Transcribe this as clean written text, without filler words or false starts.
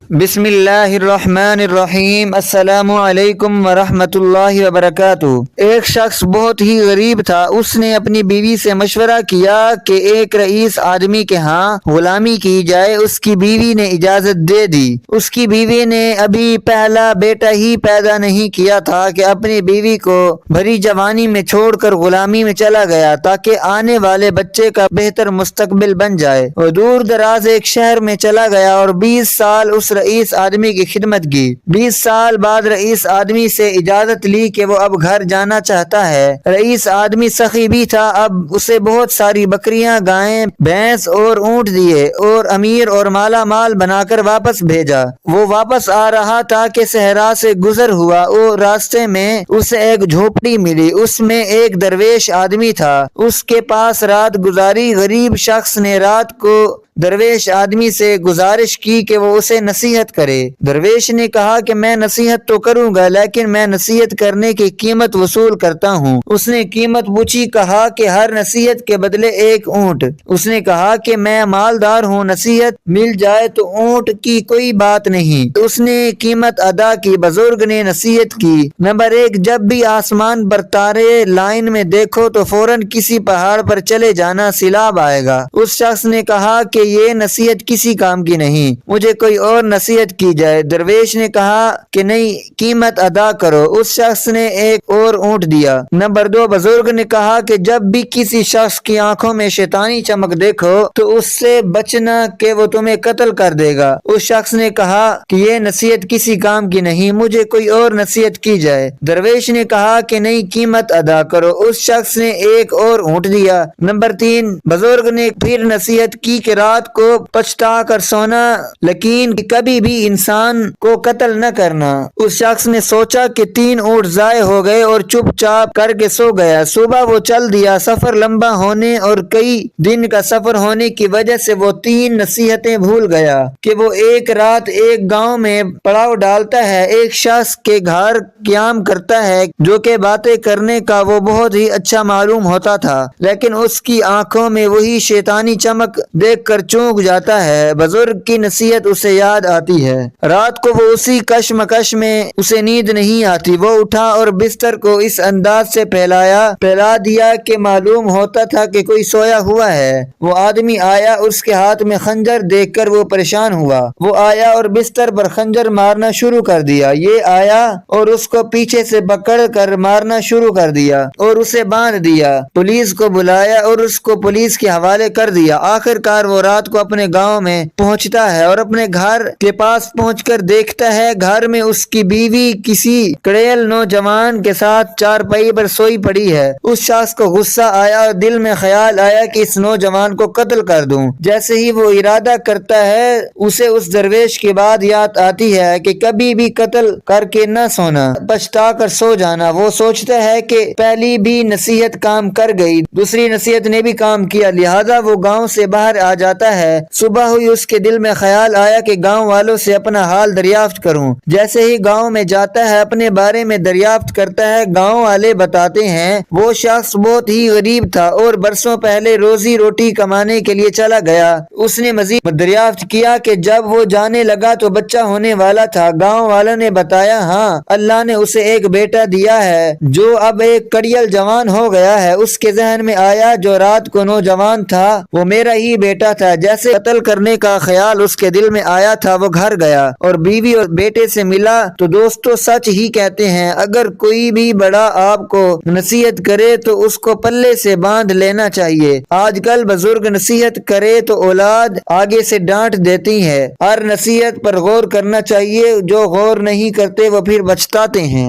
بسم اللہ الرحمن الرحیم۔ السلام علیکم ورحمۃ اللہ وبرکاتہ۔ ایک شخص بہت ہی غریب تھا۔ اس نے اپنی بیوی سے مشورہ کیا کہ ایک رئیس آدمی کے ہاں غلامی کی جائے۔ اس کی بیوی نے اجازت دے دی۔ اس کی بیوی نے ابھی پہلا بیٹا ہی پیدا نہیں کیا تھا کہ اپنی بیوی کو بھری جوانی میں چھوڑ کر غلامی میں چلا گیا تاکہ آنے والے بچے کا بہتر مستقبل بن جائے، اور دور دراز ایک شہر میں چلا گیا اور 20 سال اس رئیس آدمی کی خدمت کی۔ 20 سال بعد رئیس آدمی سے اجازت لی کہ وہ اب گھر جانا چاہتا ہے۔ رئیس آدمی سخی بھی تھا۔ اب اسے بہت ساری بکریاں، گائیں، بھینس اور اونٹ دیے اور امیر اور مالا مال بنا کر واپس بھیجا۔ وہ واپس آ رہا تھا کہ صحرا سے گزر ہوا اور راستے میں اسے ایک جھوپڑی ملی۔ اس میں ایک درویش آدمی تھا۔ اس کے پاس رات گزاری۔ غریب شخص نے رات کو درویش آدمی سے گزارش کی کہ وہ اسے نصیحت کرے۔ درویش نے کہا کہ میں نصیحت تو کروں گا، لیکن میں نصیحت کرنے کی قیمت وصول کرتا ہوں۔ اس نے قیمت پوچھی۔ کہا کہ ہر نصیحت کے بدلے ایک اونٹ۔ اس نے کہا کہ میں مالدار ہوں، نصیحت مل جائے تو اونٹ کی کوئی بات نہیں۔ اس نے قیمت ادا کی۔ بزرگ نے نصیحت کی۔ نمبر 1، جب بھی آسمان پر تارے لائن میں دیکھو تو فوراً کسی پہاڑ پر چلے جانا، سیلاب آئے گا۔ اس شخص نے کہا کہ یہ نصیحت کسی کام کی نہیں، مجھے کوئی اور نصیحت کی جائے۔ درویش نے کہا کہ نہیں، قیمت ادا کرو۔ اس شخص نے ایک اور اونٹ دیا۔ نمبر 2، بزرگ نے کہا کہ جب بھی کسی شخص کی آنکھوں میں شیطانی چمک دیکھو تو اس سے بچنا کہ وہ تمہیں قتل کر دے گا۔ اس شخص نے کہا کہ یہ نصیحت کسی کام کی نہیں، مجھے کوئی اور نصیحت کی جائے۔ درویش نے کہا کہ نہیں، قیمت ادا کرو۔ اس شخص نے ایک اور اونٹ دیا۔ نمبر 3، بزرگ نے پھر نصیحت کی کہ رات کو پچھتا کر سونا، لیکن کبھی بھی انسان کو قتل نہ کرنا۔ اس شخص نے سوچا کہ 3 اونٹ ضائع ہو گئے اور چپ چاپ کر کے سو گیا۔ صبح وہ چل دیا۔ سفر لمبا ہونے اور کئی دن کا سفر ہونے کی وجہ سے وہ 3 نصیحتیں بھول گیا کہ وہ ایک رات ایک گاؤں میں پڑاؤ ڈالتا ہے۔ ایک شخص کے گھر قیام کرتا ہے جو کہ باتیں کرنے کا وہ بہت ہی اچھا معلوم ہوتا تھا، لیکن اس کی آنکھوں میں وہی شیطانی چمک دیکھ کر چونک جاتا ہے۔ بزرگ کی نصیحت اسے یاد آتی ہے۔ رات کو وہ اسی کشمکش میں اسے نیند نہیں آتی۔ وہ اٹھا اور بستر کو اس انداز سے پھیلا دیا کہ معلوم ہوتا تھا کہ کوئی سویا ہوا ہے۔ وہ آدمی آیا، اس کے ہاتھ میں خنجر دیکھ کر وہ پریشان ہوا۔ وہ آیا اور بستر پر خنجر مارنا شروع کر دیا۔ یہ آیا اور اس کو پیچھے سے پکڑ کر مارنا شروع کر دیا اور اسے باندھ دیا۔ پولیس کو بلایا اور اس کو پولیس کے حوالے کر دیا۔ آخر کار وہ رات کو اپنے گاؤں میں پہنچتا ہے اور اپنے گھر کے پاس پہنچ کر دیکھتا ہے گھر میں اس کی بیوی کسی کڑیل نوجوان کے ساتھ چارپائی پر سوئی پڑی ہے۔ اس شخص کو غصہ آیا اور دل میں خیال آیا کہ اس نوجوان کو قتل کر دوں۔ جیسے ہی وہ ارادہ کرتا ہے، اسے اس درویش کی بات یاد آتی ہے کہ کبھی بھی قتل کر کے نہ سونا، پچھتا کر سو جانا۔ وہ سوچتا ہے کہ پہلی بھی نصیحت کام کر گئی، دوسری نصیحت نے بھی کام کیا، لہذا وہ گاؤں سے باہر آ جاتا ہے۔ صبح ہوئی، اس کے دل میں خیال آیا کہ گاؤں والوں سے اپنا حال دریافت کروں۔ جیسے ہی گاؤں میں جاتا ہے، اپنے بارے میں دریافت کرتا ہے۔ گاؤں والے بتاتے ہیں وہ شخص بہت ہی غریب تھا اور برسوں پہلے روزی روٹی کمانے کے لیے چلا گیا۔ اس نے مزید دریافت کیا کہ جب وہ جانے لگا تو بچہ ہونے والا تھا۔ گاؤں والوں نے بتایا ہاں، اللہ نے اسے ایک بیٹا دیا ہے جو اب ایک کڑیل جوان ہو گیا ہے۔ اس کے ذہن میں آیا جو رات کو نوجوان تھا وہ میرا ہی بیٹا تھا۔ جیسے قتل کرنے کا خیال اس کے دل میں آیا تھا، وہ گھر گیا اور بیوی اور بیٹے سے ملا تو دوستو سچ ہی کہتے ہیں، اگر کوئی بھی بڑا آپ کو نصیحت کرے تو اس کو پلے سے باندھ لینا چاہیے۔ آج کل بزرگ نصیحت کرے تو اولاد آگے سے ڈانٹ دیتی ہے۔ ہر نصیحت پر غور کرنا چاہیے، جو غور نہیں کرتے وہ پھر پچھتاتے ہیں۔